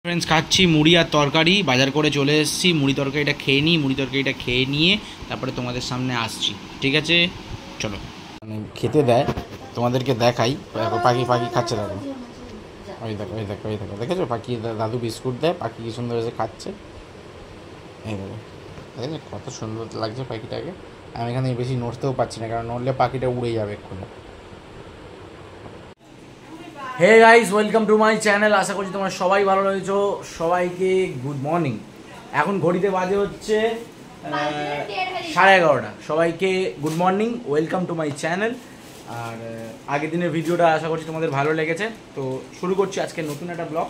Friends খাচ্ছি মুড়ি আর তরকারি, বাজার করে চলে এসেছি। মুড়ি তরকারিটা খেয়ে নিই, মুড়ি তরকারিটা খেয়ে নিয়ে তারপরে তোমাদের সামনে আসছি, ঠিক আছে? চলো। মানে খেতে দেয়, তোমাদেরকে দেখাই। দেখো পাখি পাখি খাচ্ছে, দেখো ওই দেখো ওই দেখো ওই দেখো, দেখেছো পাখি? দাদু বিস্কুট দেয়, পাখি কি সুন্দর এসে খাচ্ছে। এই দেখো, দেখেছো কত সুন্দর লাগছে পাখিটাকে। আমি এখানে বেশি নড়তেও পারছি না, কারণ নড়লে পাখিটা উড়ে যাবে এক্ষুনি। Hey guys, welcome to my channel. আশা করছি তোমরা সবাই ভালো রয়েছো। সবাইকে গুড মর্নিং। এখন ঘড়িতে বাজে হচ্ছে 11:30। সবাইকে good morning, welcome to my channel. আর আগের দিনের ভিডিওটা আশা করছি তোমাদের ভালো লেগেছে। তো শুরু করছি আজকে নতুন একটা ব্লগ।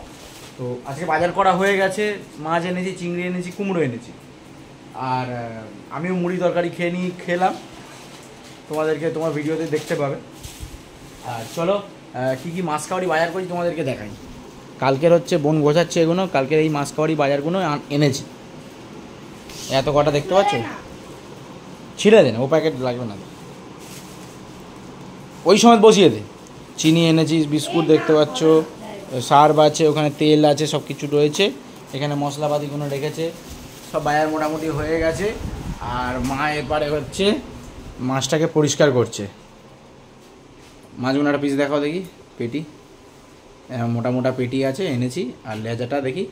তো আজকে বাজার করা হয়ে গেছে, মাছ এনেছি, চিংড়ি এনেছি, কুমড়ো এনেছি। আর আমিও মুড়ি তরকারি খেলাম। তোমাদেরকে তোমার ভিডিওতে দেখতে পাবে। আর চলো কী কী মাছ কাওয়ারি বাজার করি তোমাদেরকে দেখাই। কালকের হচ্ছে বোন গোছাচ্ছে এগুলো, কালকের এই মাছ কাওয়ারি বাজারগুলো এনেছি। এত কটা দেখতে পাচ্ছ, ছিঁড়ে দে না, ও প্যাকেট লাগবে না, ওই সময় বসিয়ে দে। চিনি এনেছি, বিস্কুট দেখতে পাচ্ছ, সার্ফ আছে, ওখানে তেল আছে, সব কিছু রয়েছে। এখানে মশলাপাতিগুলো রেখেছে, সব বাজার মোটামুটি হয়ে গেছে। আর মা এরপরে হচ্ছে মাছটাকে পরিষ্কার করছে। মাছগুলো একটা পিস দেখাও দেখি, পেটি মোটা মোটা পেটি আছে, এনেছি। আর লেজাটা দেখি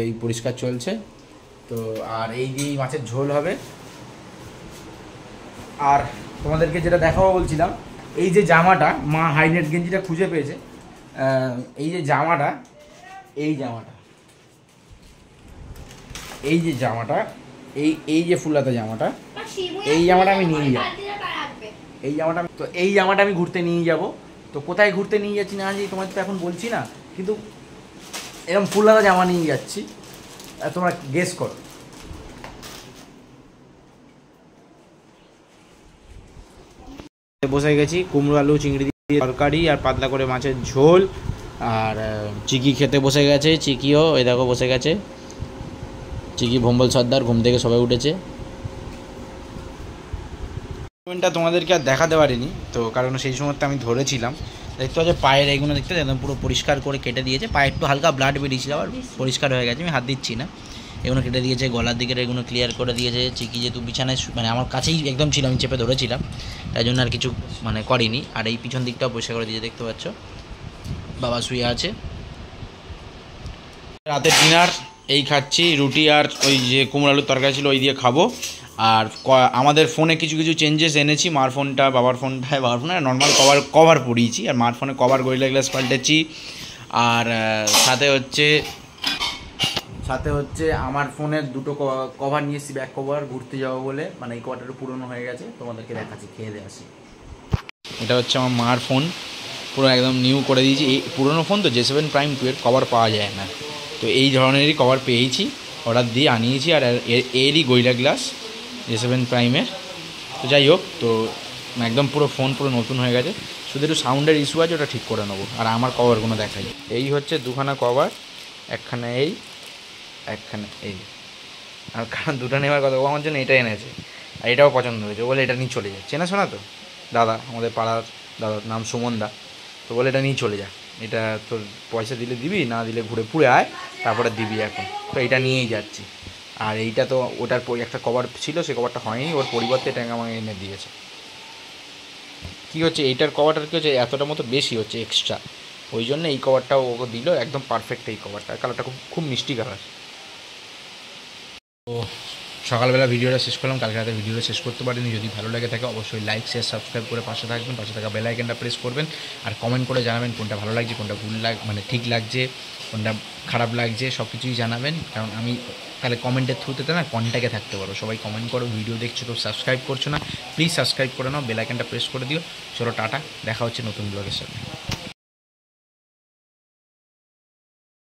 এই পরিষ্কার চলছে। তো আর এই দিয়েই মাছের ঝোল হবে। আর তোমাদেরকে যেটা দেখাবো বলছিলাম, এই যে জামাটা, মা হাইনেট গেঞ্জিটা খুঁজে পেয়েছে। এই যে জামাটা, এই জামাটা, এই যে জামাটা, এই যে ফুলাতা জামাটা, এই জামাটা আমি নিয়ে যাব। এই জামাটা আমি ঘুরতে নিয়ে যাব। তো কোথায় ঘুরতে নিয়ে যাচ্ছি না যাচ্ছি তোমাদের তো এখন বলছি না, কিন্তু এরকম ফুলহাতা জামা নিয়ে যাচ্ছি। তোমরা গেস করো। বসে গেছি, কুমড়ো আলু চিংড়ি দিয়ে তরকারি আর পাতলা করে মাছের ঝোল। আর চিকি খেতে বসে গেছে, চিকিও ওই দেখো বসে গেছে। চিকি ভম্বল সর্দার, ঘুম থেকে সবাই উঠেছে। তোমাদেরকে আর দেখাতে পারিনি তো, কারণ সেই সময়টা আমি ধরেছিলাম। দেখতে পাচ্ছি পায়ের এইগুলো দেখতে একদম পুরো পরিষ্কার করে কেটে দিয়েছে। পায়ে একটু হালকা ব্লাড বেরিয়েছিল, আবার পরিষ্কার হয়ে গেছে, আমি হাত দিচ্ছি না। এগুলো কেটে দিয়েছে, গলার দিকের এগুলো ক্লিয়ার করে দিয়েছে। চিকি যেহেতু বিছানায় মানে আমার কাছেই একদম ছিল, আমি চেপে ধরেছিলাম, তাই জন্য আর কিছু মানে করিনি। আর এই পিছন দিকটাও পরিষ্কার করে দিয়েছে, দেখতে পাচ্ছ। বাবা শুয়ে আছে। রাতের ডিনার এই খাচ্ছি, রুটি আর ওই যে কুমড়ো আলুর তরকারি ছিল ওই দিয়ে খাবো। আর আমাদের ফোনে কিছু কিছু চেঞ্জেস এনেছি। মার ফোনটা, বাবার ফোনটায়, বাবার ফোনে নর্মাল কভার পরিয়েছি, আর মার ফোনে কভার গরিলা গ্লাস পাল্টেছি। আর সাথে হচ্ছে আমার ফোনের দুটো কভার নিয়ে এসেছি, ব্যাক কভার, ঘুরতে যাবো বলে। মানে এই কভারটা পুরনো হয়ে গেছে, তোমাদেরকে দেখাচ্ছি, খেয়ে দিয়ে আসি। এটা হচ্ছে আমার মার ফোন, পুরো একদম নিউ করে দিয়েছি। এই পুরনো ফোন তো, J7 Prime 2 এর কভার পাওয়া যায় না, তো এই ধরনেরই কভার পেয়েছি, অর্ডার দিয়ে আনিয়েছি। আর এরই গরিলা গ্লাস J7 Prime-এর। তো যাই হোক, তো একদম পুরো ফোন পুরো নতুন হয়ে গেছে, শুধু একটু সাউন্ডের ইস্যু আছে, ওটা ঠিক করে নেবো। আর আমার কভারগুলো দেখাই, এই হচ্ছে দুখানা কভার, একখানে এই, একখানে এই। আর কারণ দুটো নেওয়ার কথা, ও আমার জন্য এটা এনেছে, আর এটাও পছন্দ হয়েছে, বলে এটা নিয়ে চলে যায়। চেনা শোনা তো দাদা, আমাদের পাড়ার দাদার নাম সুমন দা। তো বলে এটা নিয়ে চলে যা, এটা তোর পয়সা দিলে দিবি, না দিলে ঘুরে পুড়ে আয়, তারপরে দিবি এখন। তো এটা নিয়েই যাচ্ছি। আর এইটা তো ওটার একটা কভার ছিল, সে কভারটা হয়নি, ওর পরিবর্তে এটা আমাকে এনে দিয়েছে। কী হচ্ছে এইটার কভারটার কী হচ্ছে, এতটা মতো বেশি হচ্ছে এক্সট্রা, ওই জন্য এই কভারটাও ওকে দিল, একদম পারফেক্ট এই কভারটা। কালারটা খুব মিষ্টি কালার। তো সকালবেলা ভিডিওটা শেষ করলাম, কালকে রাতে ভিডিওটা শেষ করতে পারিনি। যদি ভালো লাগে থাকে অবশ্যই লাইক শেয়ার সাবস্ক্রাইব করে পাশে থাকবেন, পাশে থাকা বেল আইকনটা প্রেস করবেন। আর কমেন্ট করে জানাবেন কোনটা ভালো লাগছে, কোনটা ভুল মানে ঠিক লাগছে, কোনটা খারাপ লাগছে, সব কিছুই জানাবেন। কারণ আমি তাহলে কমেন্টের থ্রুতে না কন্ট্যাক্টে থাকতে পারো। সবাই কমেন্ট করো, ভিডিও দেখছো তো সাবস্ক্রাইব করছো না, প্লিজ সাবস্ক্রাইব করে নাও, বেল আইকনটা প্রেস করে দিও। চলো টাটা, দেখা হচ্ছে নতুন ব্লগের সাথে।